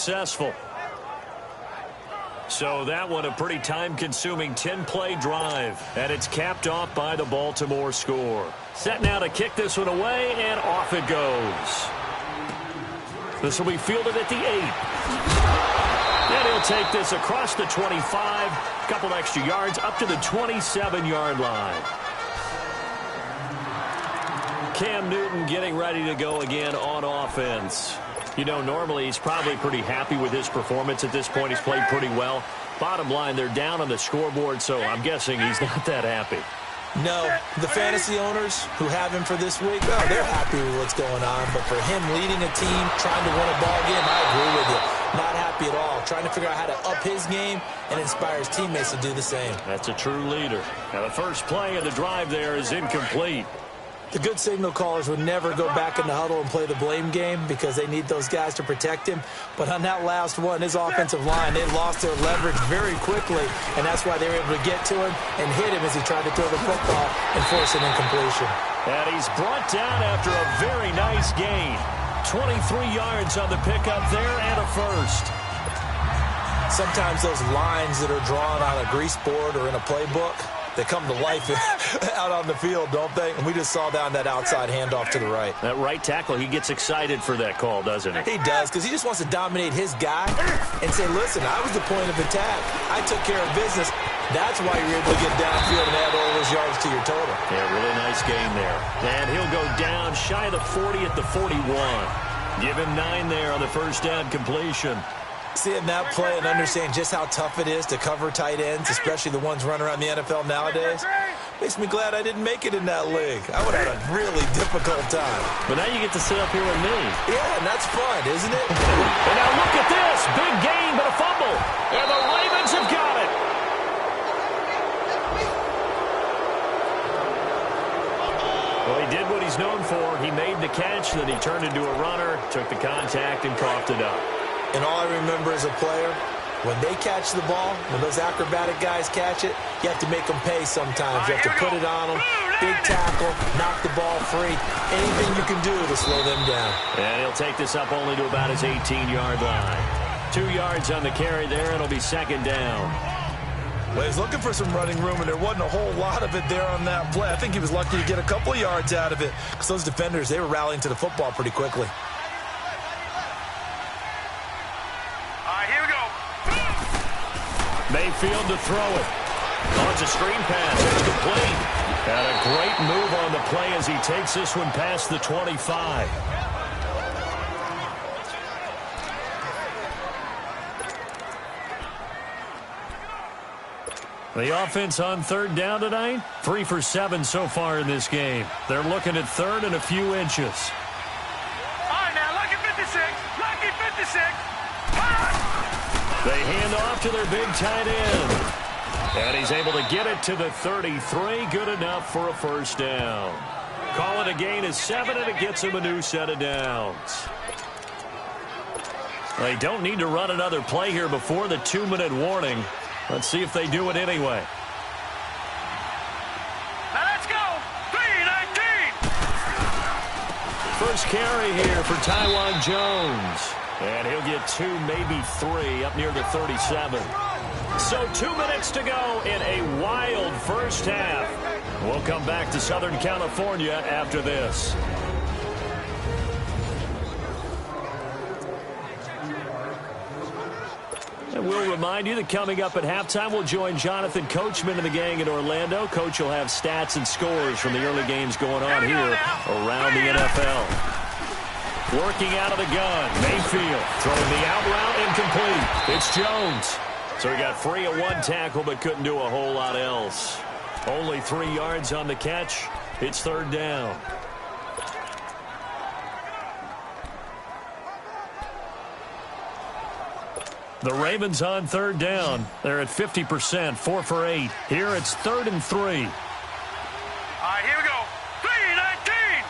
successful. So that one a pretty time-consuming 10-play drive, and it's capped off by the Baltimore score. Set now to kick this one away, and off it goes. This will be fielded at the 8. And he'll take this across the 25, a couple extra yards up to the 27-yard line. Cam Newton getting ready to go again on offense. You know, normally he's probably pretty happy with his performance at this point. He's played pretty well. Bottom line, they're down on the scoreboard, so I'm guessing he's not that happy. No, the fantasy owners who have him for this week, well, they're happy with what's going on. But for him leading a team, trying to win a ball game, I agree with you. Not happy at all. Trying to figure out how to up his game and inspire his teammates to do the same. That's a true leader. Now the first play of the drive there is incomplete. The good signal callers would never go back in the huddle and play the blame game because they need those guys to protect him. But on that last one, his offensive line, they lost their leverage very quickly, and that's why they were able to get to him and hit him as he tried to throw the football and force an incompletion. And he's brought down after a very nice gain. 23 yards on the pickup there and a first. Sometimes those lines that are drawn on a grease board or in a playbook, they come to life out on the field, don't they? And we just saw down that outside handoff to the right. That right tackle, he gets excited for that call, doesn't he? He does, because he just wants to dominate his guy and say, listen, I was the point of attack. I took care of business. That's why you're able to get downfield and add all those yards to your total. Yeah, really nice game there. And he'll go down shy of the 40 at the 41. Give him 9 there on the first down completion. Seeing that play and understanding just how tough it is to cover tight ends, especially the ones running around the NFL nowadays, makes me glad I didn't make it in that league. I would have had a really difficult time. But now you get to sit up here with me. Yeah, and that's fun, isn't it? And now look at this. Big gain, but a fumble. And the Ravens have got it. Well, he did what he's known for. He made the catch, then he turned into a runner, took the contact, and coughed it up. And all I remember as a player, when they catch the ball, when those acrobatic guys catch it, you have to make them pay sometimes. You have to put it on them, big tackle, knock the ball free, anything you can do to slow them down. And he'll take this up only to about his 18-yard line. 2 yards on the carry there, and it'll be second down. Well, he's looking for some running room, and there wasn't a whole lot of it there on that play. I think he was lucky to get a couple of yards out of it because those defenders, they were rallying to the football pretty quickly. Mayfield to throw it. Oh, it's a screen pass. It's complete. And a great move on the play as he takes this one past the 25. The offense on third down tonight, 3 for 7 so far in this game. They're looking at third and a few inches. All right, now, lucky 56. Lucky 56. They hand off to their big tight end. And he's able to get it to the 33. Good enough for a first down. Call it a gain of 7, and it gets him a new set of downs. They don't need to run another play here before the 2-minute warning. Let's see if they do it anyway. Now let's go. 3-19. First carry here for Tywan Jones. And he'll get 2, maybe 3, up near the 37. So 2 minutes to go in a wild first half. We'll come back to Southern California after this. And we'll remind you that coming up at halftime, we'll join Jonathan Coachman and the gang in Orlando. Coach will have stats and scores from the early games going on here around the NFL. Working out of the gun, Mayfield throwing the out route incomplete. It's Jones. So he got free of 1 tackle but couldn't do a whole lot else. Only 3 yards on the catch. It's third down. The Ravens on third down. They're at 50%, 4 for 8. Here it's 3rd and 3. All right, here we go. 3-19.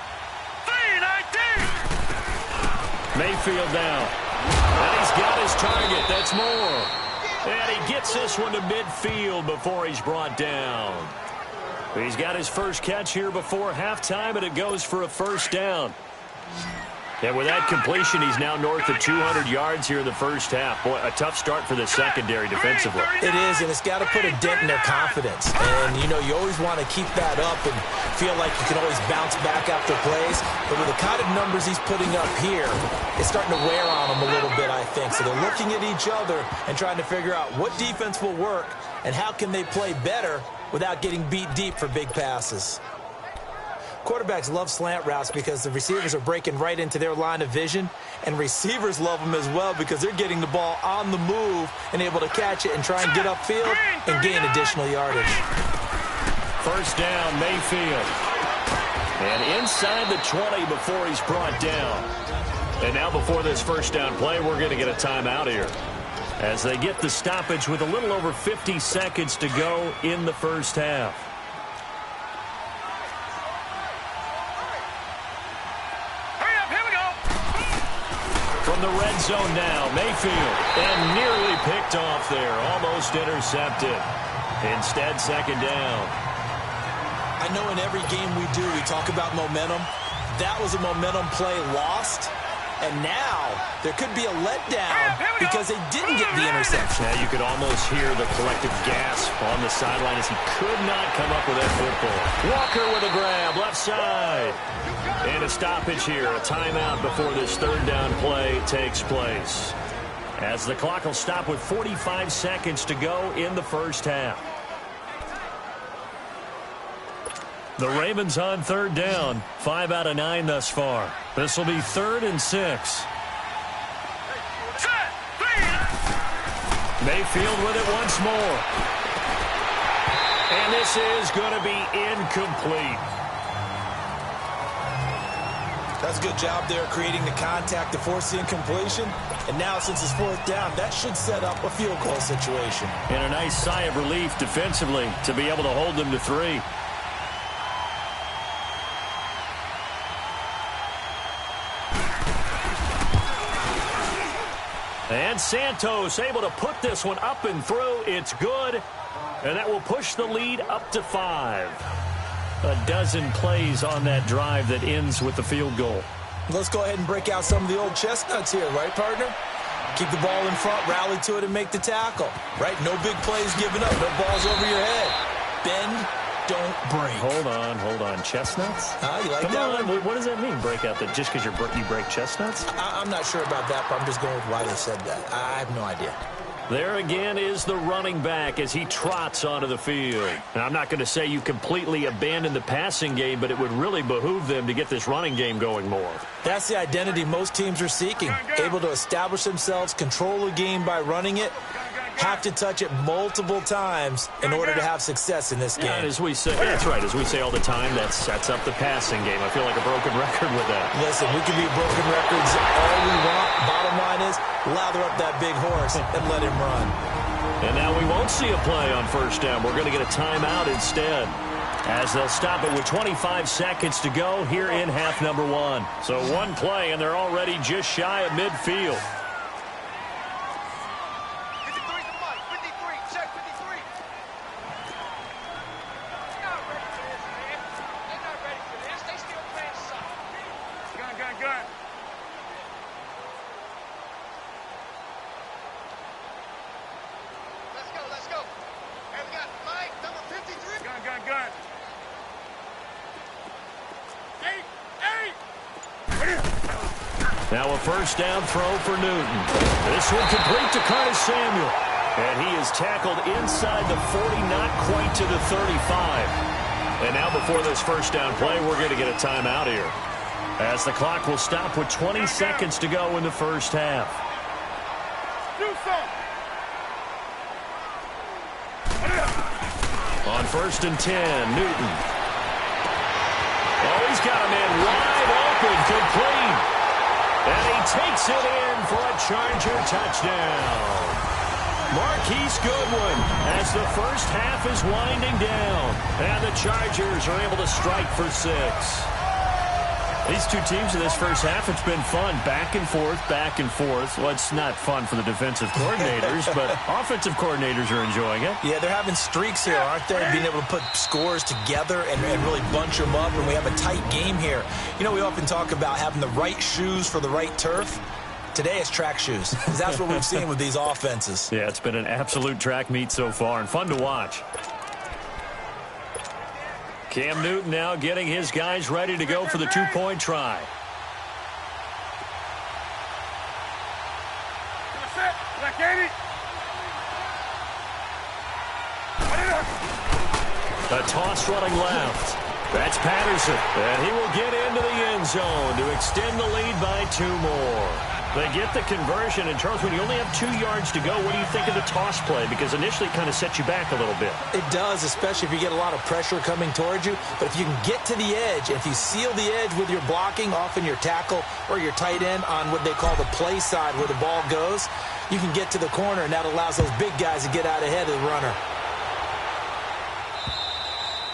3-19. Mayfield down. And he's got his target. That's more. And he gets this one to midfield before he's brought down. He's got his first catch here before halftime, and it goes for a first down. And with that completion, he's now north of 200 yards here in the first half. Boy, a tough start for the secondary defensively. It is, and it's got to put a dent in their confidence. And, you know, you always want to keep that up and feel like you can always bounce back after plays. But with the kind of numbers he's putting up here, it's starting to wear on them a little bit, I think. So they're looking at each other and trying to figure out what defense will work and how can they play better without getting beat deep for big passes. Quarterbacks love slant routes because the receivers are breaking right into their line of vision, and receivers love them as well because they're getting the ball on the move and able to catch it and try and get upfield and gain additional yardage. First down, Mayfield. And inside the 20 before he's brought down. And now before this first down play, we're going to get a timeout here, as they get the stoppage with a little over 50 seconds to go in the first half. From the red zone now, Mayfield, and nearly picked off there, almost intercepted. Instead, second down. I know in every game we do, we talk about momentum. That was a momentum play lost, and now there could be a letdown because they didn't get the interception. Yeah, you could almost hear the collective gasp on the sideline as he could not come up with that football. Walker with a grab, left side. And a stoppage here, a timeout before this third down play takes place, as the clock will stop with 45 seconds to go in the first half. The Ravens on third down, 5 out of 9 thus far. This will be 3rd and 6. Mayfield with it once more. And this is going to be incomplete. That's a good job there creating the contact to force the incompletion. And now since it's 4th down, that should set up a field goal situation. And a nice sigh of relief defensively to be able to hold them to 3. And Santos able to put this one up and through. It's good. And that will push the lead up to 5. A dozen plays on that drive that ends with the field goal. Let's go ahead and break out some of the old chestnuts here, right, partner? Keep the ball in front, rally to it, and make the tackle, right? No big plays given up, no balls over your head. Bend, don't break. Hold on. Chestnuts? You like Come that on. one? What does that mean, break out? That just because you break chestnuts? I'm not sure about that, but I'm just going with why they said that. I have no idea. There again is the running back as he trots onto the field. Now, I'm not going to say you completely abandon the passing game, but it would really behoove them to get this running game going more. That's the identity most teams are seeking. Able to establish themselves, control the game by running it, have to touch it multiple times in order to have success in this game. Yeah, as we say, that's right. As we say all the time, that sets up the passing game. I feel like a broken record with that. Listen, we can be broken records all we want. Bottom line is, lather up that big horse and let him run. And now we won't see a play on first down. We're going to get a timeout instead, as they'll stop it with 25 seconds to go here in half number 1. So one play, and they're already just shy of midfield. Now a first down throw for Newton. This one complete to Curtis Samuel. And he is tackled inside the 40, not quite to the 35. And now before this first down play, we're going to get a timeout here, as the clock will stop with 20 seconds to go in the first half. On 1st and 10, Newton. Oh, he's got a man wide open, complete. And he takes it in for a Charger touchdown. Marquise Goodwin, as the first half is winding down. And the Chargers are able to strike for 6. These two teams in this first half, it's been fun. Back and forth, back and forth. Well, it's not fun for the defensive coordinators, but offensive coordinators are enjoying it. Yeah, they're having streaks here, aren't they? Being able to put scores together and really bunch them up, and we have a tight game here. You know, we often talk about having the right shoes for the right turf. Today it's track shoes, because that's what we've seen with these offenses. Yeah, it's been an absolute track meet so far, and fun to watch. Cam Newton now getting his guys ready to go for the two-point try. A toss running left. That's Patterson. And he will get into the end zone to extend the lead by 2 more. They get the conversion. And, Charles, when you only have 2 yards to go, what do you think of the toss play? Because initially it kind of sets you back a little bit. It does, especially if you get a lot of pressure coming towards you. But if you can get to the edge, if you seal the edge with your blocking, often your tackle or your tight end on what they call the play side where the ball goes, you can get to the corner, and that allows those big guys to get out ahead of the runner.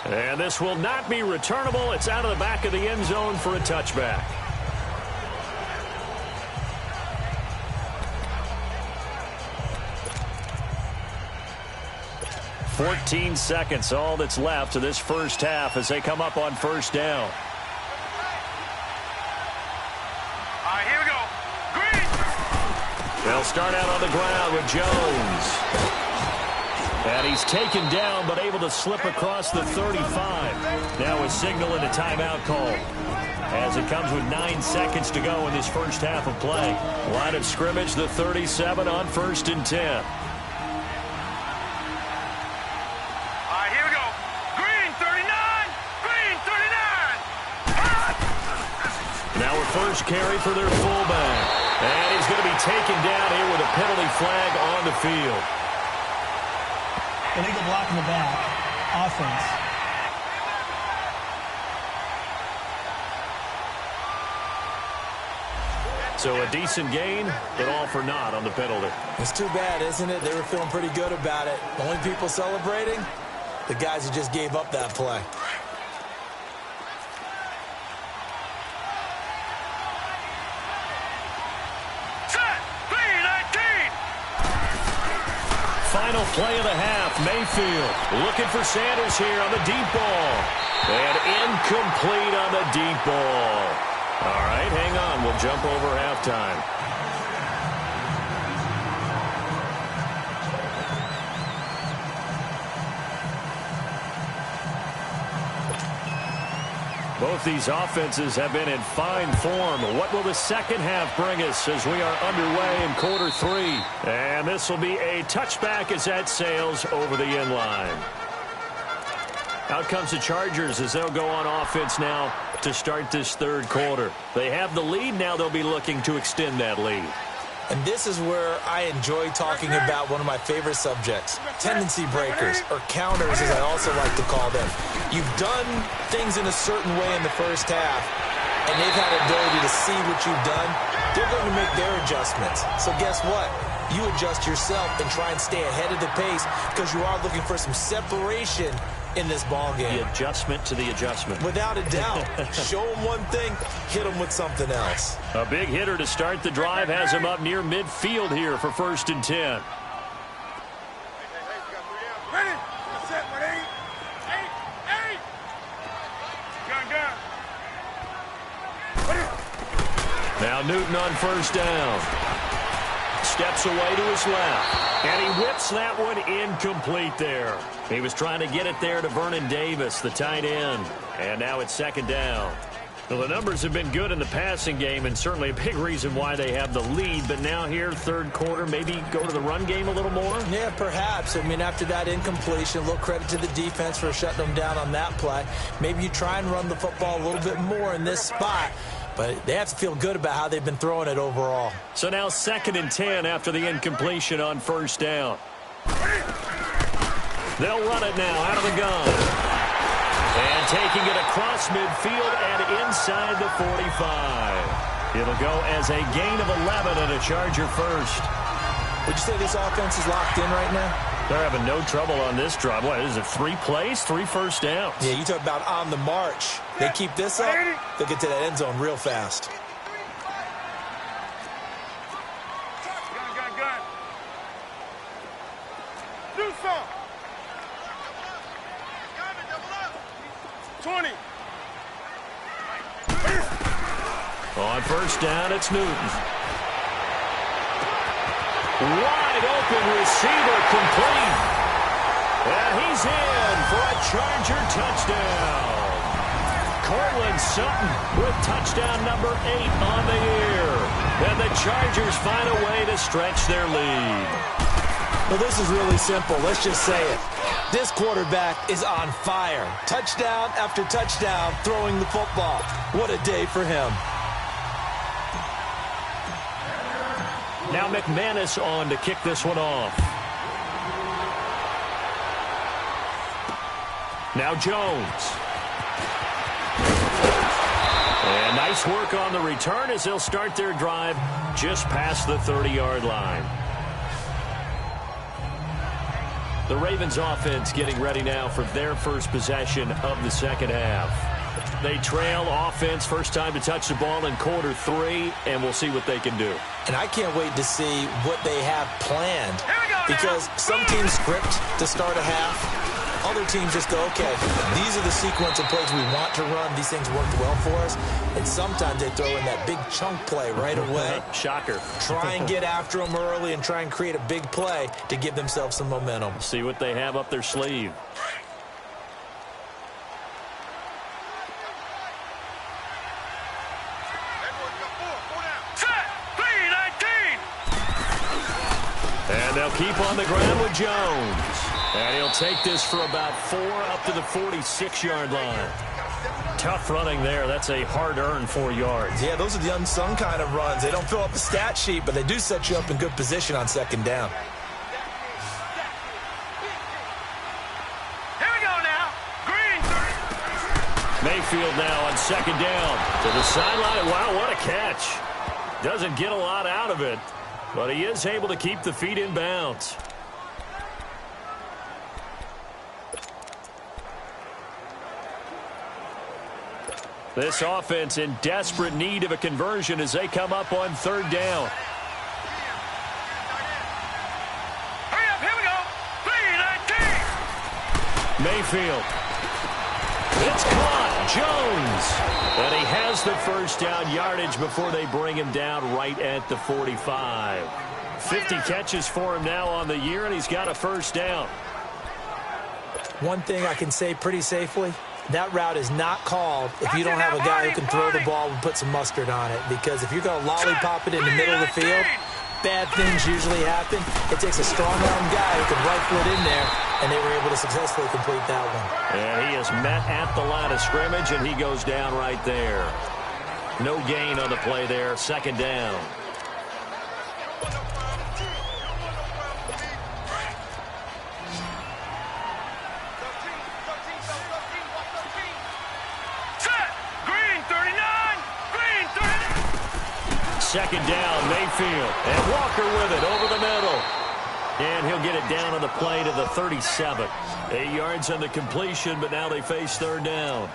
And this will not be returnable. It's out of the back of the end zone for a touchback. 14 seconds, all that's left of this first half as they come up on first down. All right, here we go. Green. They'll start out on the ground with Jones. And he's taken down, but able to slip across the 35. Now a signal and a timeout call, as it comes with 9 seconds to go in this first half of play. Line of scrimmage, the 37 on 1st and 10. First carry for their fullback. And he's going to be taken down here with a penalty flag on the field. Illegal block in the back. Offense. So a decent gain, but all for naught on the penalty. It's too bad, isn't it? They were feeling pretty good about it. The only people celebrating, the guys who just gave up that play. Final play of the half. Mayfield looking for Sanders here on the deep ball. And incomplete on the deep ball. All right, hang on. We'll jump over halftime. Both these offenses have been in fine form. What will the second half bring us as we are underway in quarter 3? And this will be a touchback as that sails over the end line. Out comes the Chargers as they'll go on offense now to start this third quarter. They have the lead. Now they'll be looking to extend that lead. And this is where I enjoy talking about one of my favorite subjects, tendency breakers, or counters as I also like to call them. You've done things in a certain way in the first half, and they've had the ability to see what you've done. They're going to make their adjustments. So guess what? You adjust yourself and try and stay ahead of the pace because you are looking for some separation in this ball game. The adjustment to the adjustment. Without a doubt. Show them one thing, hit them with something else. A big hitter to start the drive has him up near midfield here for 1st and 10. Ready? Set, ready? 8. Gun. Now Newton on first down. Steps away to his left. And he whips that one incomplete there. He was trying to get it there to Vernon Davis, the tight end. And now it's 2nd down. Well, the numbers have been good in the passing game, and certainly a big reason why they have the lead. But now here, third quarter, maybe go to the run game a little more? Yeah, perhaps. I mean, after that incompletion, a little credit to the defense for shutting them down on that play. Maybe you try and run the football a little bit more in this spot. But they have to feel good about how they've been throwing it overall. So now 2nd and 10 after the incompletion on first down. They'll run it now out of the gun. And taking it across midfield and inside the 45. It'll go as a gain of 11 and a Charger first. Would you say this offense is locked in right now? They're having no trouble on this drive. What is it, 3 plays, 3 first downs? Yeah, you talk about on the march. They keep this up, they'll get to that end zone real fast. Gun. Do some. 20. On first down, it's Newton. Wide open receiver complete. And he's in for a Charger touchdown. Cortland Sutton with touchdown number 8 on the year. And the Chargers find a way to stretch their lead. Well, this is really simple. Let's just say it. This quarterback is on fire. Touchdown after touchdown throwing the football. What a day for him. Now McManus on to kick this one off. Now Jones. And nice work on the return as they'll start their drive just past the 30-yard line. The Ravens offense getting ready now for their first possession of the second half. They trail offense, first time to touch the ball in quarter 3, and we'll see what they can do. And I can't wait to see what they have planned, because some teams script to start a half. Other teams just go, okay, these are the sequence of plays we want to run. These things worked well for us. And sometimes they throw in that big chunk play right away. Shocker. Try and get after them early and try and create a big play to give themselves some momentum. See what they have up their sleeve. And they'll keep on the ground with Jones. And he'll take this for about 4 up to the 46-yard line. Tough running there. That's a hard-earned 4 yards. Yeah, those are the unsung kind of runs. They don't fill up the stat sheet, but they do set you up in good position on second down. Here we go now. Green. Mayfield now on second down. To the sideline. Wow, what a catch. Doesn't get a lot out of it, but he is able to keep the feet in bounds. This offense in desperate need of a conversion as they come up on third down. Hurry up, here we go. 3-19. Mayfield. It's caught. Jones. And he has the first down yardage before they bring him down right at the 45. 50 catches for him now on the year, and he's got a first down. One thing I can say pretty safely, that route is not called if you don't have a guy who can throw the ball and put some mustard on it. Because if you're going to lollipop it in the middle of the field, bad things usually happen. It takes a strong-arm guy who can rifle it in there, and they were able to successfully complete that one. And he is met at the line of scrimmage, and he goes down right there. No gain on the play there. Second down. Second down, Mayfield. And Walker with it over the middle. And he'll get it down on the play to the 37. 8 yards on the completion, but now they face third down.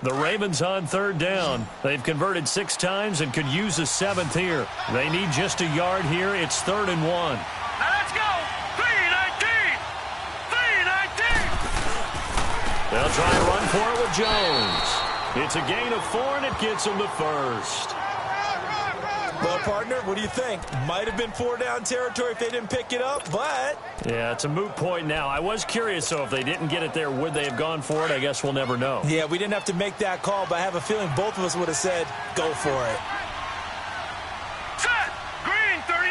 The Ravens on third down. They've converted 6 times and could use a 7th here. They need just a yard here. It's 3rd and 1. Now let's go. 3-19. 3-19. They'll try and run for it with Jones. It's a gain of 4, and it gets them the first. Well, partner, what do you think? Might have been 4-down territory if they didn't pick it up, but... Yeah, it's a moot point now. I was curious, so if they didn't get it there, would they have gone for it? I guess we'll never know. Yeah, we didn't have to make that call, but I have a feeling both of us would have said, go for it. Set! Green 39!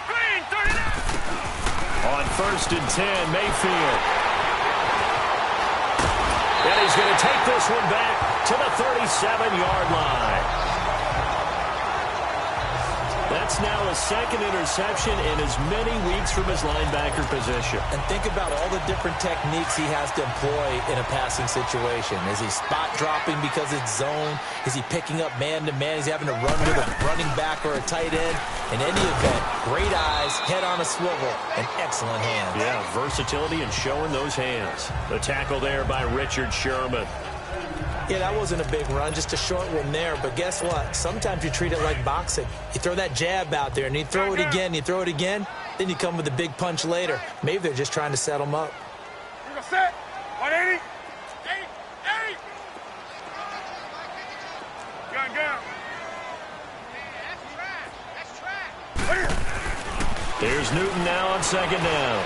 Green 39! On 1st and 10, Mayfield. And he's going to take this one back to the 37-yard line. That's now a second interception in as many weeks from his linebacker position. And think about all the different techniques he has to employ in a passing situation. Is he spot dropping because it's zone? Is he picking up man-to-man? Is he having to run with a running back or a tight end? In any event, great eyes, head on a swivel, and excellent hands. Yeah, versatility and showing those hands. The tackle there by Richard Sherman. Yeah, that wasn't a big run, just a short one there. But guess what? Sometimes you treat it like boxing. You throw that jab out there, and you throw it again, you throw it again, then you come with a big punch later. Maybe they're just trying to set them up. You're going to set. 180. 80. Gun. That's trash. Here's Newton now on 2nd down.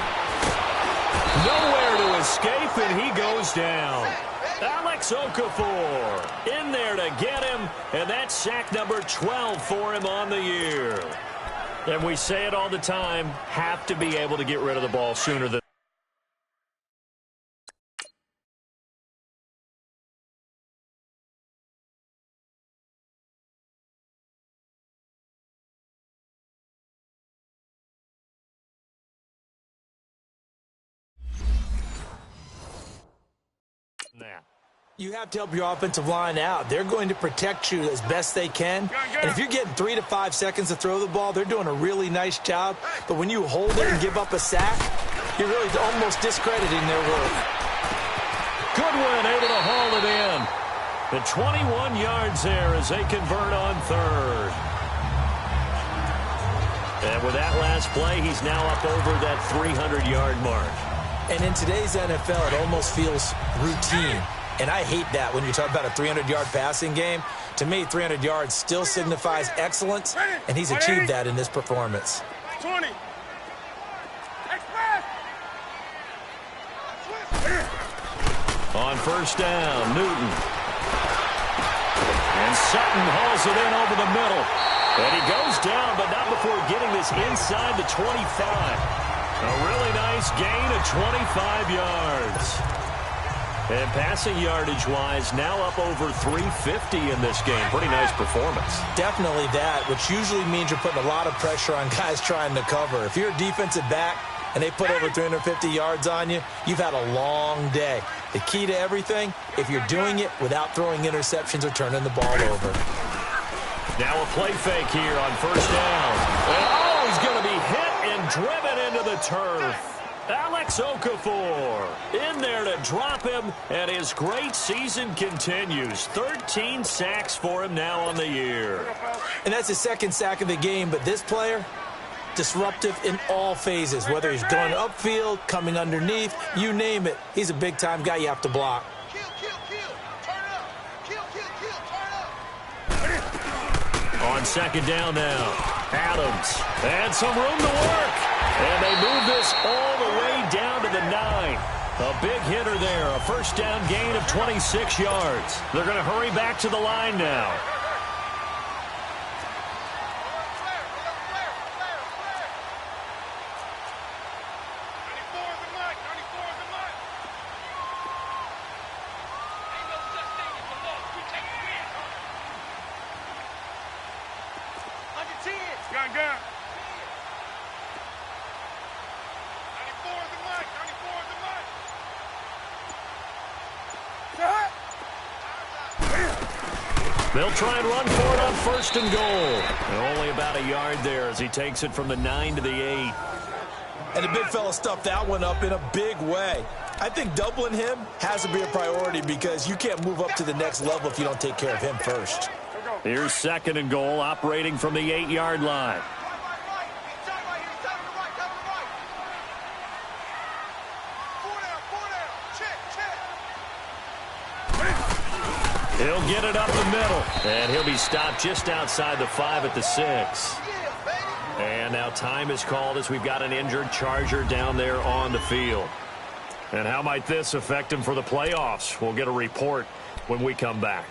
Nowhere to escape, and he goes down. Alex Okafor in there to get him, and that's sack number 12 for him on the year. And we say it all the time, have to be able to get rid of the ball sooner than... Now. You have to help your offensive line out. They're going to protect you as best they can. And if you're getting 3 to 5 seconds to throw the ball, they're doing a really nice job. But when you hold it and give up a sack, you're really almost discrediting their work. Goodwin able to haul it in. The 21 yards there as they convert on 3rd. And with that last play, he's now up over that 300-yard mark. And in today's NFL, it almost feels routine. And I hate that when you talk about a 300-yard passing game. To me, 300 yards still signifies excellence, and he's achieved that in this performance. 20. On 1st down, Newton. And Sutton hauls it in over the middle. And he goes down, but not before getting this inside the 25. A really nice gain of 25 yards. And passing yardage-wise, now up over 350 in this game. Pretty nice performance. Definitely that, which usually means you're putting a lot of pressure on guys trying to cover. If you're a defensive back and they put over 350 yards on you, you've had a long day. The key to everything, if you're doing it without throwing interceptions or turning the ball over. Now a play fake here on 1st down. And he's going to be hit and driven into the turf. Alex Okafor in there to drop him, and his great season continues. 13 sacks for him now on the year. And that's his 2nd sack of the game, but this player, disruptive in all phases, whether he's going upfield, coming underneath, you name it. He's a big-time guy you have to block. On 2nd down now, Adams, and some room to work. And they move this all the way down to the 9. A big hitter there, a 1st down gain of 26 yards. They're going to hurry back to the line now. Gun. They'll try and run for it on 1st and goal. And only about a yard there as he takes it from the 9 to the 8. And the big fella stuffed that one up in a big way. I think doubling him has to be a priority because you can't move up to the next level if you don't take care of him first. Here's 2nd and goal, operating from the 8-yard line. He'll get it up the middle, and he'll be stopped just outside the 5 at the 6. And now time is called as we've got an injured Charger down there on the field. And how might this affect him for the playoffs? We'll get a report when we come back.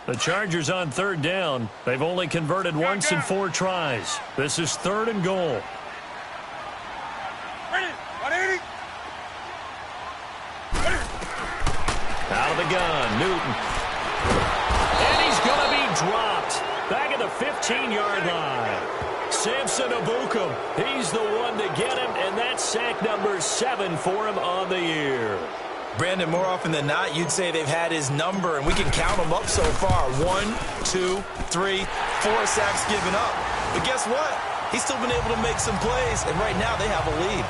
The Chargers on 3rd down. They've only converted once in 4 tries. This is 3rd and goal. Out of the gun, Newton. And he's going to be dropped. Back at the 15-yard line. Samson Ebukam, he's the one to get him, and that's sack number 7 for him on the year. Brandon, more often than not, you'd say they've had his number, and we can count them up so far. 1, 2, 3, 4 sacks given up. But guess what? He's still been able to make some plays, and right now they have a lead.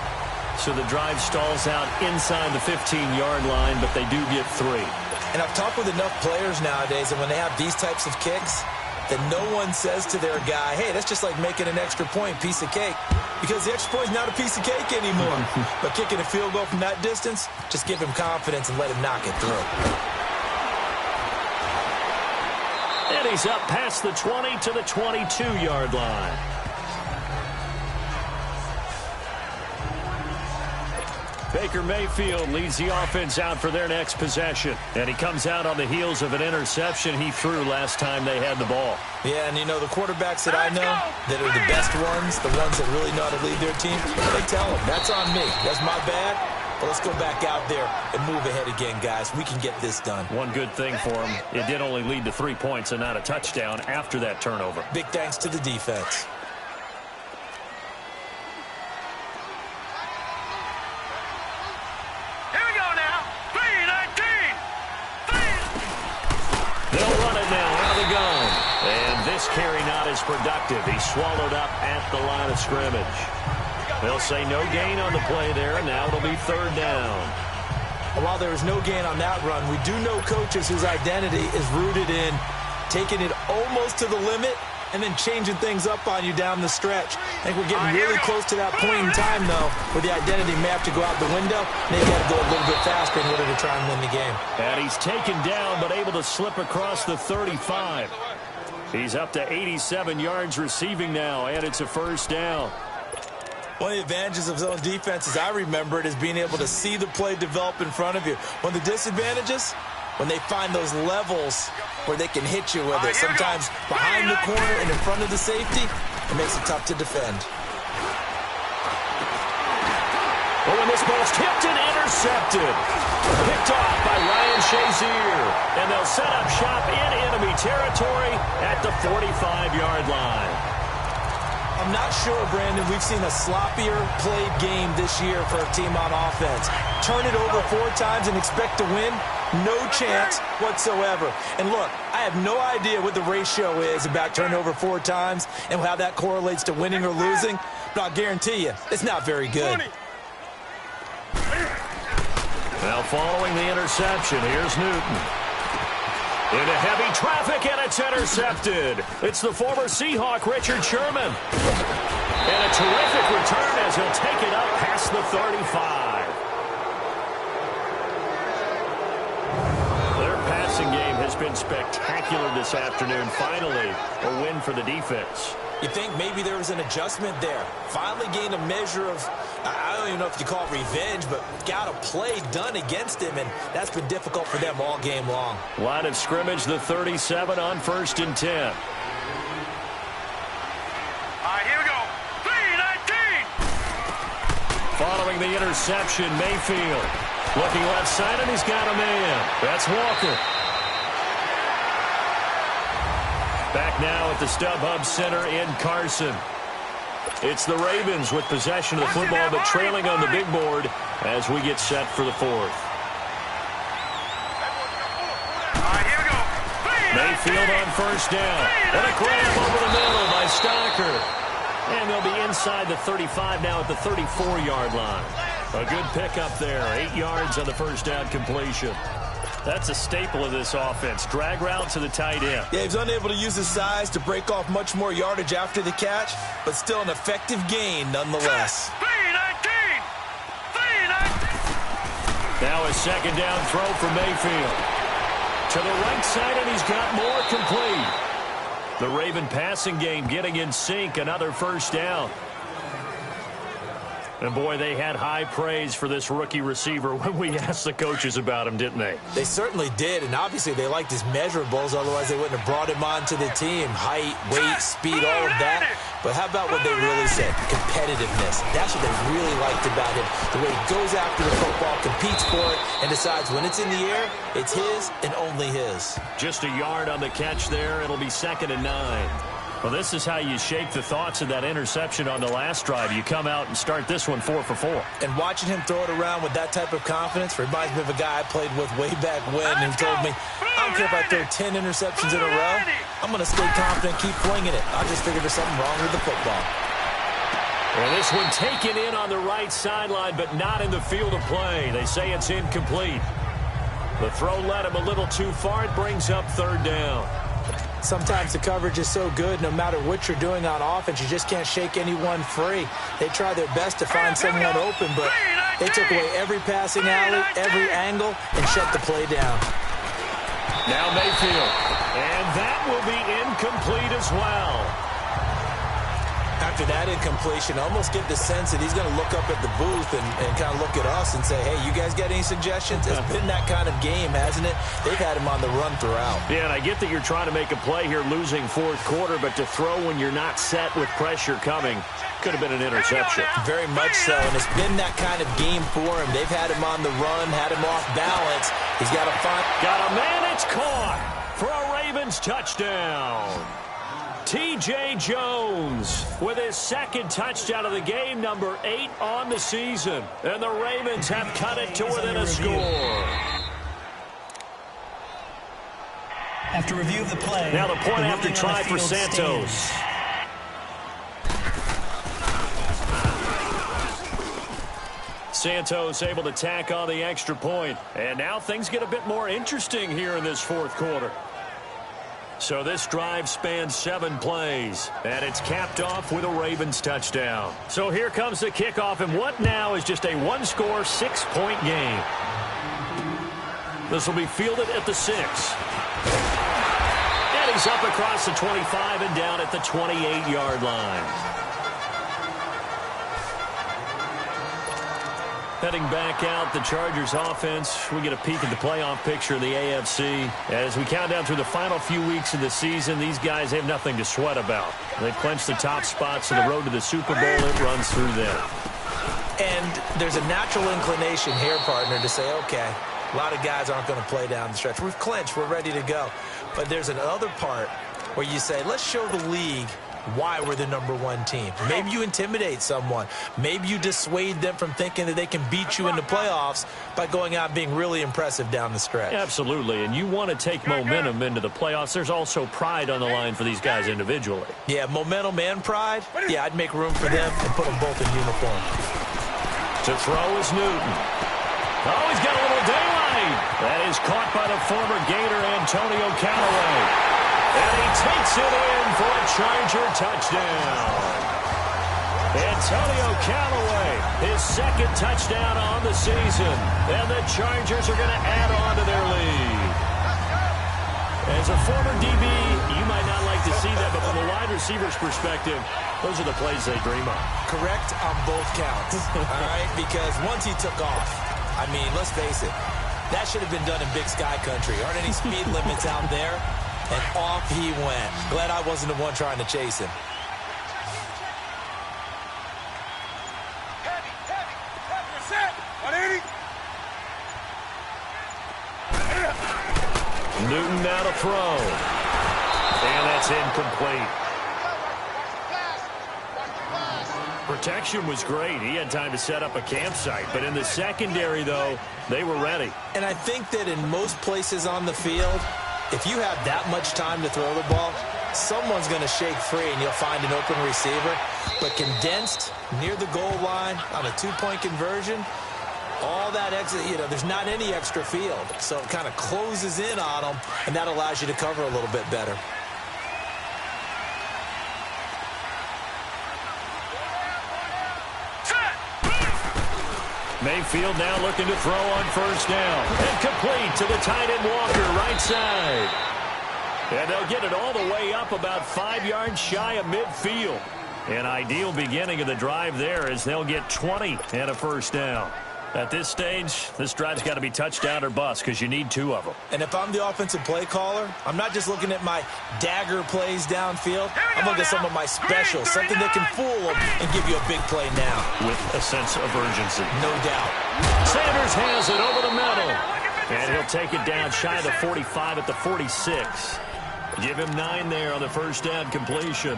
So the drive stalls out inside the 15-yard line, but they do get 3. And I've talked with enough players nowadays, and when they have these types of kicks, that no one says to their guy, hey, that's just like making an extra point, piece of cake. Because the extra point is not a piece of cake anymore. But kicking a field goal from that distance, just give him confidence and let him knock it through. And he's up past the 20 to the 22-yard line. Baker Mayfield leads the offense out for their next possession. And he comes out on the heels of an interception he threw last time they had the ball. Yeah, and you know, the quarterbacks that I know that are the best ones, the ones that really know how to lead their team, they tell them, that's on me. That's my bad. But let's go back out there and move ahead again, guys. We can get this done. One good thing for him, it did only lead to 3 points and not a touchdown after that turnover. Big thanks to the defense. They'll run it now out of the gun. And this carry not as productive. He's swallowed up at the line of scrimmage. They'll say no gain on the play there, and now it'll be 3rd down. While there was no gain on that run, we do know coaches whose identity is rooted in taking it almost to the limit and then changing things up on you down the stretch. I think we're getting really close to that point in time, though, where the identity may have to go out the window, and they got to go a little bit faster in order to try and win the game. And he's taken down, but able to slip across the 35. He's up to 87 yards receiving now, and it's a 1st down. One of the advantages of zone defense, as I remember it, is being able to see the play develop in front of you. One of the disadvantages, when they find those levels where they can hit you with it. Sometimes behind the corner and in front of the safety, it makes it tough to defend. Oh, and this ball's tipped and intercepted. Picked off by Ryan Shazier. And they'll set up shop in enemy territory at the 45-yard line. I'm not sure, Brandon, we've seen a sloppier played game this year for a team on offense. Turn it over 4 times and expect to win? No chance whatsoever. And look, I have no idea what the ratio is about turnover 4 times and how that correlates to winning or losing, but I'll guarantee you, it's not very good. Now following the interception, here's Newton. Into heavy traffic, and it's intercepted. It's the former Seahawk, Richard Sherman. And a terrific return as he'll take it up past the 35. Their passing game has been spectacular this afternoon. Finally, a win for the defense. You think maybe there was an adjustment there. Finally gained a measure of, I don't even know if you call it revenge, but got a play done against him, and that's been difficult for them all game long. Line of scrimmage, the 37 on 1st and 10. All right, here we go. 3-19. Following the interception, Mayfield. Looking left side, and he's got a man. That's Walker. Back now at the StubHub Center in Carson. It's the Ravens with possession of the football, but trailing on the big board as we get set for the 4th. All right, here we go. Mayfield on 1st down. And a grab over the middle by Stocker. And they'll be inside the 35 now at the 34-yard line. A good pickup there. 8 yards on the 1st down completion. That's a staple of this offense. Drag route to the tight end. Yeah, he's unable to use his size to break off much more yardage after the catch, but still an effective gain nonetheless. 3-19. Now a second down throw for Mayfield. To the right side, and he's got more complete. The Raven passing game getting in sync. Another first down. And, boy, they had high praise for this rookie receiver when we asked the coaches about him, didn't they? They certainly did, and obviously they liked his measurables. Otherwise, they wouldn't have brought him onto the team. Height, weight, speed, all of that. But how about what they really said? Competitiveness. That's what they really liked about him. The way he goes after the football, competes for it, and decides when it's in the air, it's his and only his. Just a yard on the catch there. It'll be 2nd and 9. Well, this is how you shake the thoughts of that interception on the last drive. You come out and start this one 4 for 4. And watching him throw it around with that type of confidence reminds me of a guy I played with way back when who told me, I don't care if I throw 10 interceptions in a row. I'm going to stay confident, keep flinging it. I just figured there's something wrong with the football. Well, this one taken in on the right sideline, but not in the field of play. They say it's incomplete. The throw led him a little too far. It brings up 3rd down. Sometimes the coverage is so good, no matter what you're doing on offense, you just can't shake anyone free. They try their best to find someone open, but they took away every passing alley, every angle, and shut the play down. Now Mayfield, and that will be incomplete as well. After that incompletion, I almost get the sense that he's going to look up at the booth and kind of look at us and say, hey, you guys got any suggestions? It's been that kind of game, hasn't it? They've had him on the run throughout. Yeah, and I get that you're trying to make a play here losing 4th quarter, but to throw when you're not set with pressure coming could have been an interception. Very much so, and it's been that kind of game for him. They've had him on the run, had him off balance. He's got to find... Got a man, it's caught for a Ravens touchdown. T.J. Jones with his 2nd touchdown of the game, number 8 on the season. And the Ravens have cut it to within a score. After review of the play, now the point after try for Santos. Santos able to tack on the extra point. And now things get a bit more interesting here in this 4th quarter. So this drive spans 7 plays, and it's capped off with a Ravens touchdown. So here comes the kickoff, and what now is just a 1-score, 6-point game. This will be fielded at the 6. And he's up across the 25 and down at the 28-yard line. Heading back out, the Chargers offense. We get a peek at the playoff picture in the AFC. As we count down through the final few weeks of the season, these guys have nothing to sweat about. They've clinched the top spots on the road to the Super Bowl. It runs through them. And there's a natural inclination here, partner, to say, okay, a lot of guys aren't going to play down the stretch. We've clinched. We're ready to go. But there's another part where you say, let's show the league why we're the number 1 team. Maybe you intimidate someone. Maybe you dissuade them from thinking that they can beat you in the playoffs by going out and being really impressive down the stretch. Absolutely, and you want to take momentum into the playoffs. There's also pride on the line for these guys individually. Yeah, momentum and pride. Yeah, I'd make room for them and put them both in uniform. To throw is Newton. Oh, he's got a little daylight. That is caught by the former Gator Antonio Callaway. And he takes it in for a Charger touchdown. Antonio Callaway, his 2nd touchdown on the season. And the Chargers are going to add on to their lead. As a former DB, you might not like to see that, but from a wide receiver's perspective, those are the plays they dream of. Correct on both counts, all right? Because once he took off, I mean, let's face it, that should have been done in Big Sky Country. Aren't any speed limits out there? And off he went. Glad I wasn't the one trying to chase him. Newton now to throw. And that's incomplete. Protection was great. He had time to set up a campsite. But in the secondary, though, they were ready. And I think that in most places on the field, if you have that much time to throw the ball, someone's going to shake free and you'll find an open receiver. But condensed near the goal line on a 2-point conversion, all that exit, there's not any extra field. So it kind of closes in on them, and that allows you to cover a little bit better. Mayfield now looking to throw on first down. And complete to the tight end Walker, right side. And they'll get it all the way up about 5 yards shy of midfield. An ideal beginning of the drive there as they'll get 20 and a first down. At this stage, this drive's got to be touchdown or bust because you need 2 of them. And if I'm the offensive play caller, I'm not just looking at my dagger plays downfield. I'm looking at some of my specials, something that can fool them and give you a big play now. With a sense of urgency. No doubt. Sanders has it over the middle. And he'll take it down shy of the 45 at the 46. Give him 9 there on the first down completion.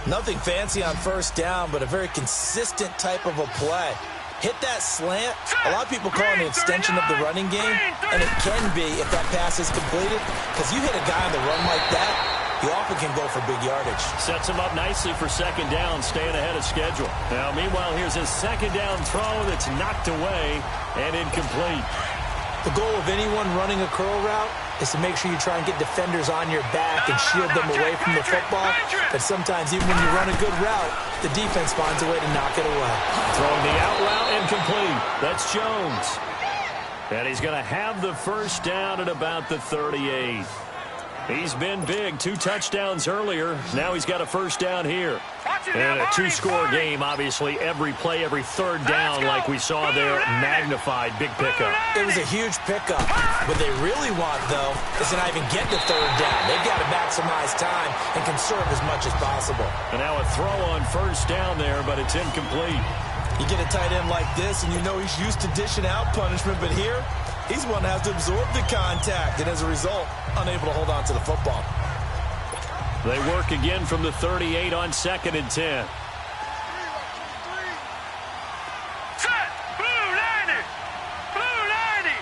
Nothing fancy on first down, but a very consistent type of a play. Hit that slant. A lot of people call it an extension of the running game, and it can be if that pass is completed, because you hit a guy on the run like that, he often can go for big yardage. Sets him up nicely for second down, staying ahead of schedule. Now, meanwhile, here's his second down throw that's knocked away and incomplete. The goal of anyone running a curl route is to make sure you try and get defenders on your back and shield them away from the football. But sometimes, even when you run a good route, the defense finds a way to knock it away. Throwing the out route incomplete. That's Jones. And he's going to have the first down at about the 38. He's been big. 2 touchdowns earlier. Now he's got a first down here. And a 2-score game, obviously. Every play, every third down, like we saw there, magnified. Big pickup. It was a huge pickup. What they really want, though, is to not even get to third down. They've got to maximize time and conserve as much as possible. And now a throw on first down there, but it's incomplete. You get a tight end like this, and you know he's used to dishing out punishment, but here, he's one that has to absorb the contact, and as a result, unable to hold on to the football. They work again from the 38 on 2nd and 10. Set! Blue 90! Blue 90!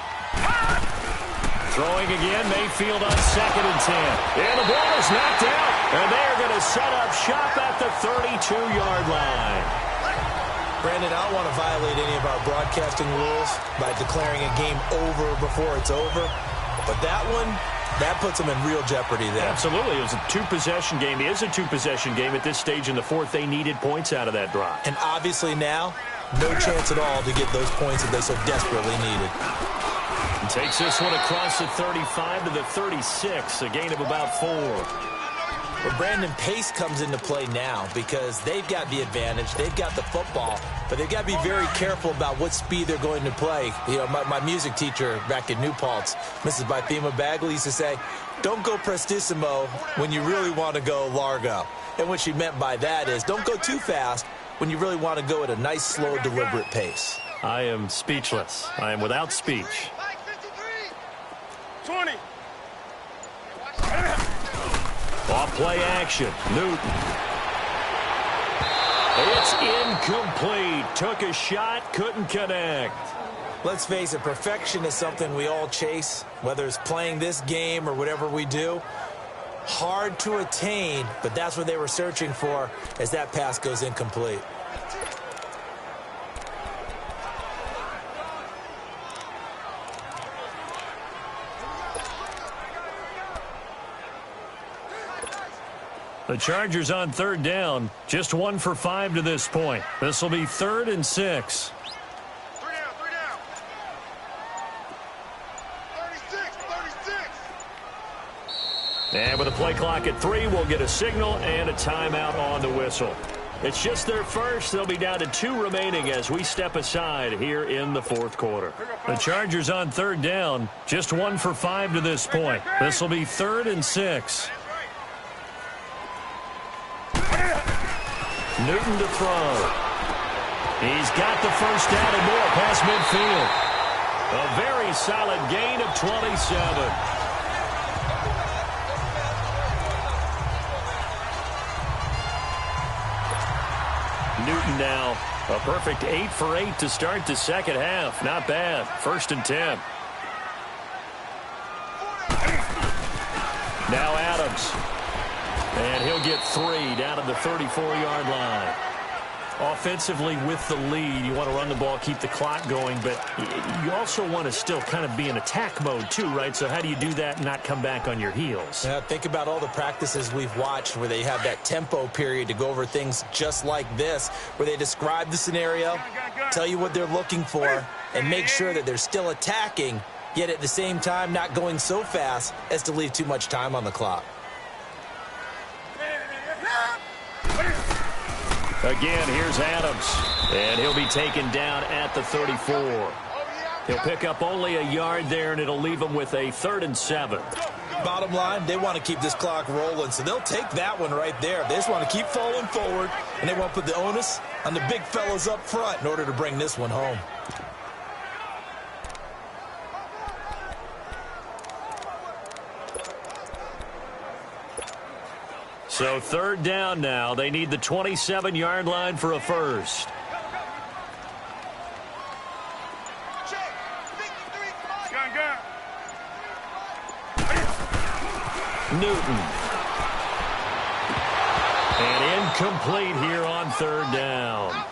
Throwing again, Mayfield on 2nd and 10. And the ball is knocked out. And they're going to set up shop at the 32-yard line. Brandon, I don't want to violate any of our broadcasting rules by declaring a game over before it's over. But that one, that puts them in real jeopardy there. Absolutely. It was a 2-possession game. It is a 2-possession game at this stage in the fourth. They needed points out of that drive. And obviously now, no chance at all to get those points that they so desperately needed. And takes this one across the 35 to the 36, a gain of about 4. But Brandon, pace comes into play now because they've got the advantage. They've got the football, but they've got to be very careful about what speed they're going to play. You know, my music teacher back in New Paltz, Mrs. Bythema Bagley, used to say, don't go prestissimo when you really want to go largo. And what she meant by that is don't go too fast when you really want to go at a nice, slow, deliberate pace. I am speechless. I am without speech. 20. Off play action. Newton. It's incomplete. Took a shot, couldn't connect. Let's face it, perfection is something we all chase, whether it's playing this game or whatever we do. Hard to attain, but that's what they were searching for as that pass goes incomplete. The Chargers on 3rd down. Just 1 for 5 to this point. This will be 3rd and 6. 3 down, 36, 36. And with a play clock at 3, we'll get a signal and a timeout on the whistle. It's just their first. They'll be down to 2 remaining as we step aside here in the 4th quarter. The Chargers on 3rd down. Just 1 for 5 to this point. This will be 3rd and 6. Newton to throw. He's got the first down and more past midfield. A very solid gain of 27. Newton now a perfect 8 for 8 to start the second half. Not bad. 1st and 10. Now Adams. And he'll get 3 down to the 34-yard line. Offensively with the lead, you want to run the ball, keep the clock going, but you also want to still kind of be in attack mode too, right? So how do you do that and not come back on your heels? Yeah, think about all the practices we've watched where they have that tempo period to go over things just like this, where they describe the scenario, tell you what they're looking for, and make sure that they're still attacking, yet at the same time not going so fast as to leave too much time on the clock. Again, here's Adams, and he'll be taken down at the 34. He'll pick up only a yard there, and it'll leave him with a 3rd and 7. Bottom line, they want to keep this clock rolling, so they'll take that one right there. They just want to keep falling forward, and they want to put the onus on the big fellas up front in order to bring this one home. So 3rd down now. They need the 27-yard line for a first. Newton. And incomplete here on 3rd down.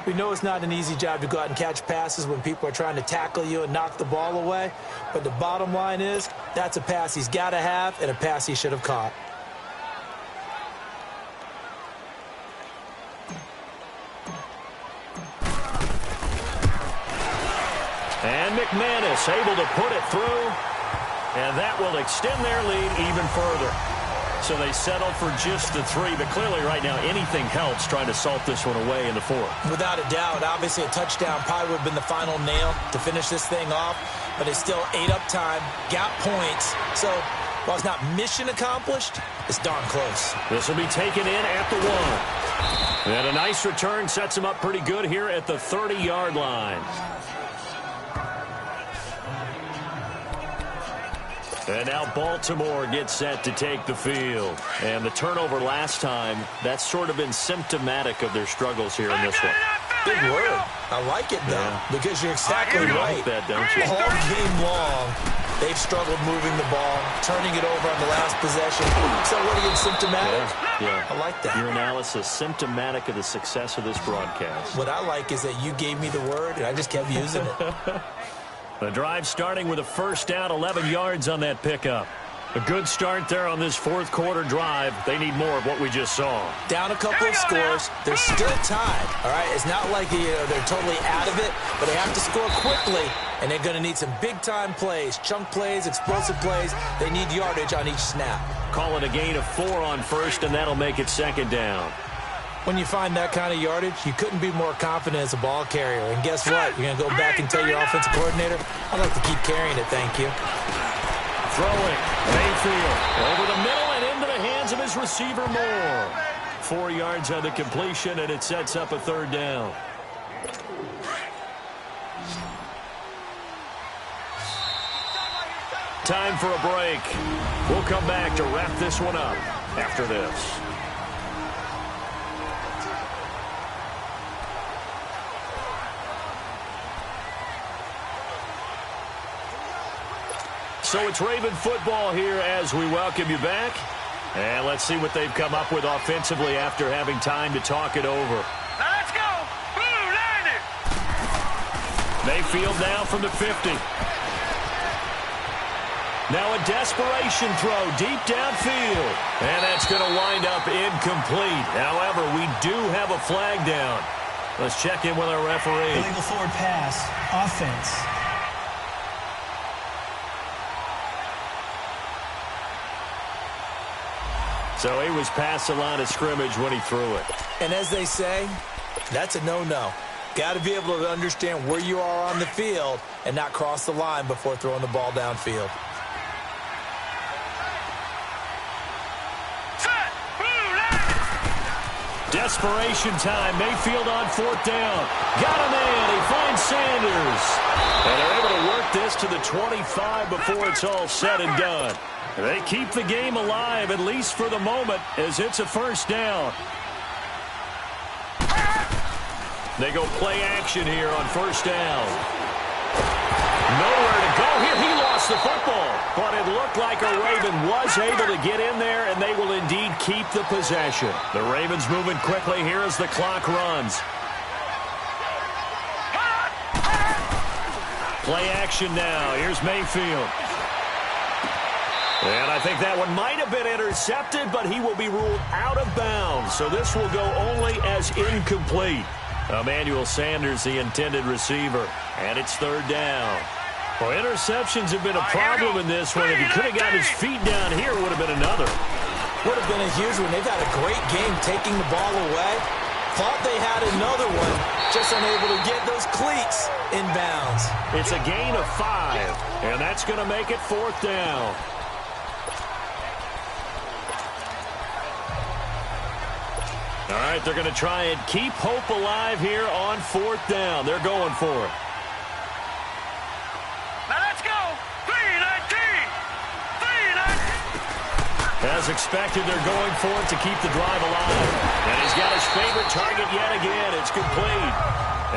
We know it's not an easy job to go out and catch passes when people are trying to tackle you and knock the ball away. But the bottom line is, that's a pass he's got to have and a pass he should have caught. And McManus able to put it through. And that will extend their lead even further. So they settle for just the 3, but clearly right now anything helps trying to salt this one away in the 4th. Without a doubt, obviously a touchdown probably would have been the final nail to finish this thing off, but it's still ate up time, got points. So while it's not mission accomplished, it's darn close. This will be taken in at the 1. And a nice return sets him up pretty good here at the 30-yard line. And now Baltimore gets set to take the field. And the turnover last time, that's sort of been symptomatic of their struggles here in this one. Big word. I like it, though, because you're exactly right. You like that, don't you? All game long, they've struggled moving the ball, turning it over on the last possession. So what are you, symptomatic? Yeah. I like that. Your analysis, symptomatic of the success of this broadcast. What I like is that you gave me the word, and I just kept using it. The drive starting with a first down, 11 yards on that pickup. A good start there on this 4th quarter drive. They need more of what we just saw. Down a couple of scores. They're still tied, all right? It's not like they're totally out of it, but they have to score quickly, and they're going to need some big-time plays, chunk plays, explosive plays. They need yardage on each snap. Call it a gain of 4 on first, and that'll make it 2nd down. When you find that kind of yardage, you couldn't be more confident as a ball carrier. And guess what? You're going to go back and tell your offensive coordinator, I'd like to keep carrying it, thank you. Throwing, Mayfield, over the middle and into the hands of his receiver Moore. 4 yards on the completion, and it sets up a 3rd down. Time for a break. We'll come back to wrap this one up after this. So it's Raven football here as we welcome you back. And let's see what they've come up with offensively after having time to talk it over. Now let's go. Blue, line it. Mayfield now from the 50. Now a desperation throw deep downfield. And that's going to wind up incomplete. However, we do have a flag down. Let's check in with our referee. Illegal forward pass. Offense. So he was past the line of scrimmage when he threw it. And as they say, that's a no-no. Got to be able to understand where you are on the field and not cross the line before throwing the ball downfield. Desperation time. Mayfield on 4th down. Got a man. He finds Sanders. And they're able to work this to the 25 before it's all said and done. They keep the game alive, at least for the moment, as it's a 1st down. They go play action here on 1st down. Nowhere to go here. He lost the football. But it looked like a Raven was able to get in there, and they will indeed keep the possession. The Ravens moving quickly here as the clock runs. Play action now. Here's Mayfield. And I think that one might have been intercepted, but he will be ruled out of bounds. So this will go only as incomplete. Emmanuel Sanders, the intended receiver. And it's third down. Well, interceptions have been a problem in this one. If he could have got his feet down here, it would have been another. Would have been a huge one. They've had a great game taking the ball away. Thought they had another one, just unable to get those cleats in bounds. It's a gain of 5, and that's going to make it fourth down. All right, they're going to try and keep hope alive here on fourth down. They're going for it. Now let's go. 3-19. 3-19. As expected, they're going for it to keep the drive alive. And he's got his favorite target yet again. It's complete.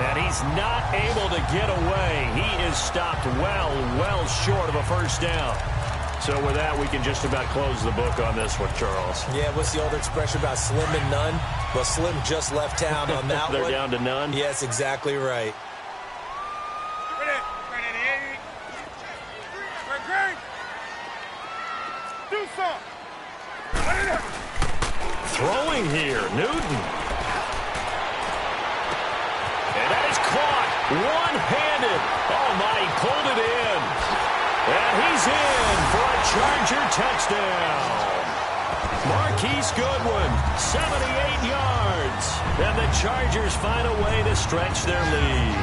And he's not able to get away. He is stopped well short of a first down. So with that, we can just about close the book on this one, Charles. Yeah, what's the old expression about slim and none? Well, Slim just left town on that They're one. down to none? Yes, exactly right. Do something. Throwing here, Newton. And that is caught one-handed. Oh, my, he pulled it in. And he's in for a Charger touchdown. Marquise Goodwin, 78 yards. And the Chargers find a way to stretch their lead.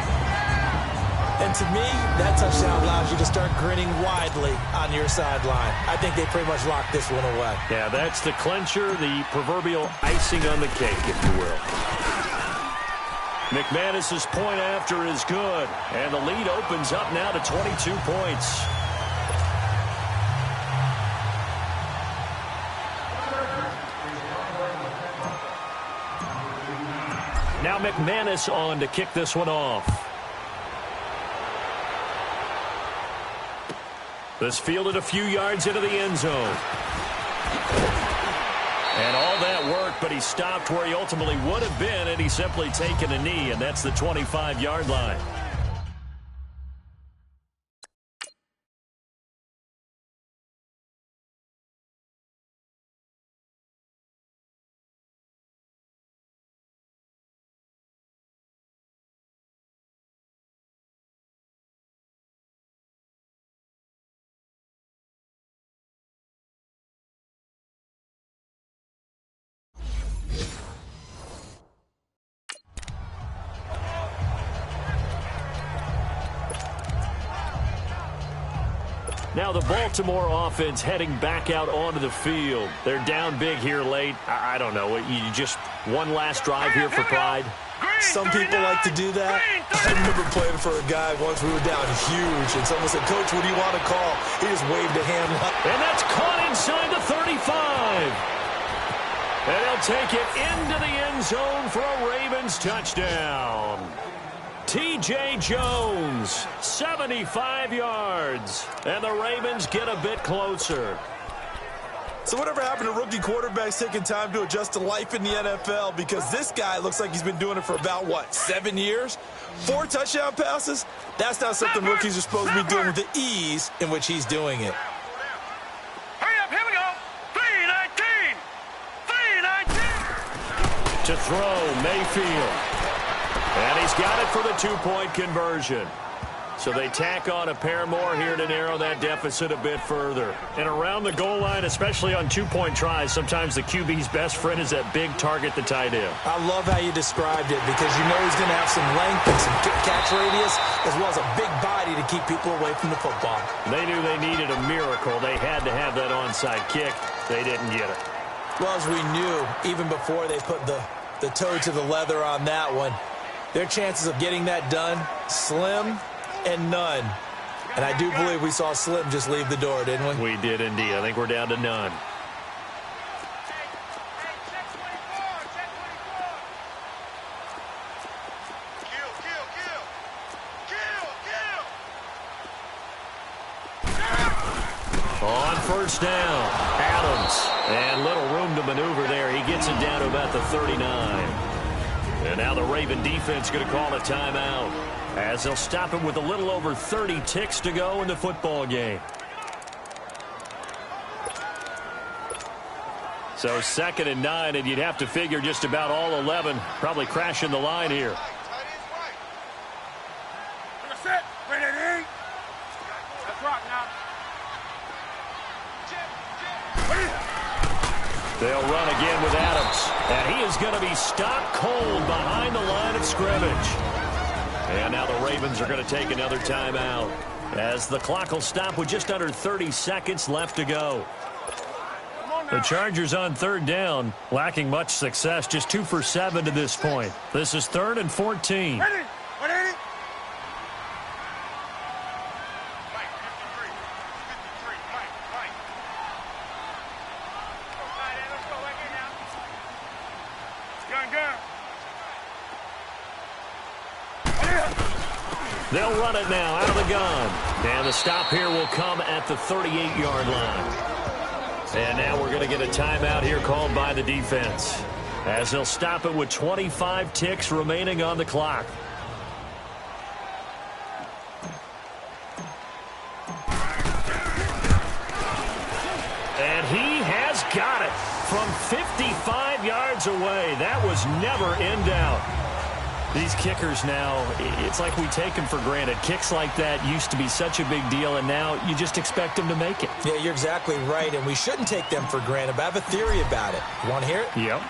And to me, that touchdown allows you to start grinning widely on your sideline. I think they pretty much locked this one away. Yeah, that's the clincher, the proverbial icing on the cake, if you will. McManus's point after is good. And the lead opens up now to 22 points. Now McManus on to kick this one off. This fielded a few yards into the end zone. And all that work, but he stopped where he ultimately would have been had he simply taken a knee, and that's the 25-yard line. Now the Baltimore offense heading back out onto the field. They're down big here late. I don't know. You just one last drive here for pride? Some people like to do that. I remember playing for a guy once. We were down huge, and someone said, "Coach, what do you want to call?" He just waved a hand. And that's caught inside the 35. And he'll take it into the end zone for a Ravens touchdown. T.J. Jones, 75 yards. And the Ravens get a bit closer. So whatever happened to rookie quarterbacks taking time to adjust to life in the NFL? Because this guy looks like he's been doing it for about, 7 years? 4 touchdown passes? That's not something rookies are supposed to be doing with the ease in which he's doing it. Hurry up, here we go. 3-19. 3-19. To throw, Mayfield. And he's got it for the 2-point conversion. So they tack on a pair more here to narrow that deficit a bit further. And around the goal line, especially on 2-point tries, sometimes the QB's best friend is that big target, the tight end. I love how you described it because you know he's going to have some length and some catch radius as well as a big body to keep people away from the football. They knew they needed a miracle. They had to have that onside kick. They didn't get it. Well, as we knew, even before they put the toe to the leather on that one, their chances of getting that done, slim and none. And I do believe we saw Slim just leave the door, didn't we? We did indeed. I think we're down to none. On first down, Adams. And little room to maneuver there. He gets it down to about the 39. And now the Raven defense going to call a timeout as they'll stop him with a little over 30 ticks to go in the football game. So 2nd and 9, and you'd have to figure just about all 11 probably crashing the line here. Set. Ready. Let's rock now. They'll run again with Adams. And he is going to be stopped cold behind the line of scrimmage. And now the Ravens are going to take another timeout, as the clock will stop with just under 30 seconds left to go. The Chargers on third down, lacking much success, just 2 for 7 to this point. This is 3rd and 14. Ready. They'll run it now out of the gun. And the stop here will come at the 38-yard line. And now we're going to get a timeout here called by the defense, as they'll stop it with 25 ticks remaining on the clock. And he has got it from 55 yards away. That was never in doubt. These kickers now, it's like we take them for granted. Kicks like that used to be such a big deal, and now you just expect them to make it. Yeah, you're exactly right, and we shouldn't take them for granted, but I have a theory about it. You want to hear it? Yep.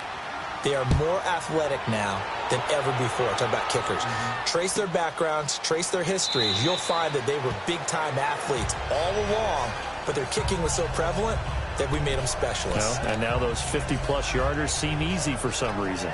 They are more athletic now than ever before. Talk about kickers. Trace their backgrounds, trace their histories. You'll find that they were big-time athletes all along, but their kicking was so prevalent that we made them specialists. Well, and now those 50-plus yarders seem easy for some reason.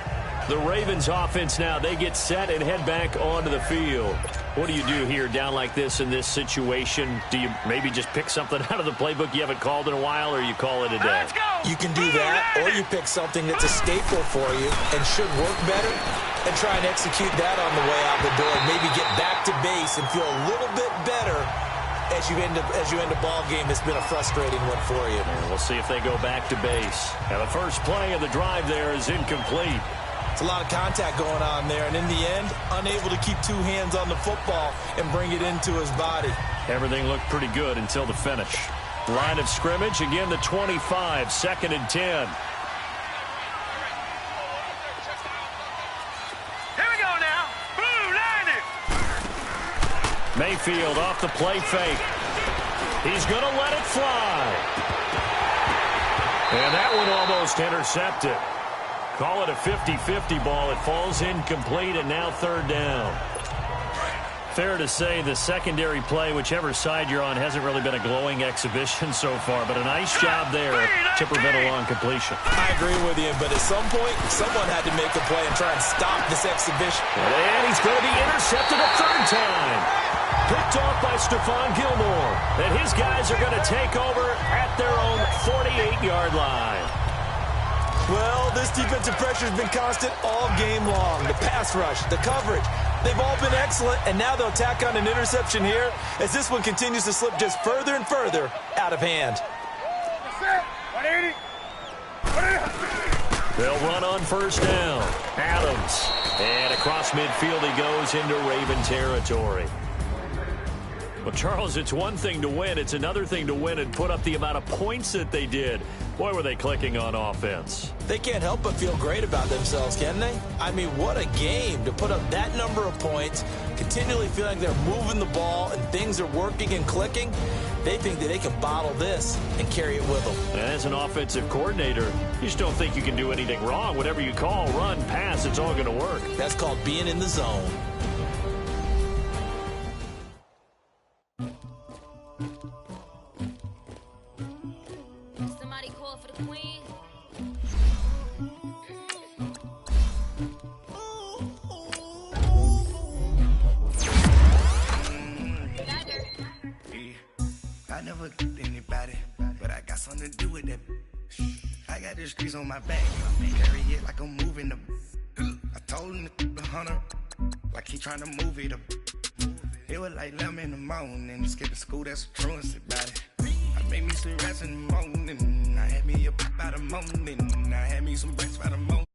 The Ravens offense now, they get set and head back onto the field. What do you do here down like this in this situation? Do you maybe just pick something out of the playbook you haven't called in a while, or you call it a day? Let's go. You can do that, or you pick something that's a staple for you and should work better and try and execute that on the way out the door and maybe get back to base and feel a little bit better as you end a ball game that's been a frustrating one for you. And we'll see if they go back to base. And the first play of the drive there is incomplete. It's a lot of contact going on there, and in the end, unable to keep 2 hands on the football and bring it into his body. Everything looked pretty good until the finish. Line of scrimmage, again the 25, 2nd and 10. Here we go now. Blue, line it. Mayfield off the play fake. He's going to let it fly. And that one almost intercepted. Call it a 50-50 ball. It falls incomplete, and now 3rd down. Fair to say the secondary play, whichever side you're on, hasn't really been a glowing exhibition so far, but a nice job there to prevent a long completion. I agree with you, but at some point, someone had to make a play and try and stop this exhibition. And he's going to be intercepted a 3rd time. Picked off by Stephon Gilmore. And his guys are going to take over at their own 48-yard line. Well, this defensive pressure has been constant all game long. The pass rush, the coverage, they've all been excellent, and now they'll tack on an interception here as this one continues to slip just further and further out of hand. 180. They'll run on 1st down. Adams. And across midfield he goes into Raven territory. Well, Charles, it's one thing to win. It's another thing to win and put up the amount of points that they did. Boy, were they clicking on offense. They can't help but feel great about themselves, can they? I mean, what a game to put up that number of points, continually feeling they're moving the ball and things are working and clicking. They think that they can bottle this and carry it with them. And as an offensive coordinator, you just don't think you can do anything wrong. Whatever you call, run, pass, it's all going to work. That's called being in the zone. Somebody call for the queen. I never anybody, but I got something to do with that. I got the streets on my back, carry it like I'm moving them. I told him the hunter, like he trying to move it up. It was like 11 in the morning, skipping school, that's a truancy about it. I made me some rest in the morning, I had me up by the morning, I had me some breakfast by the morning.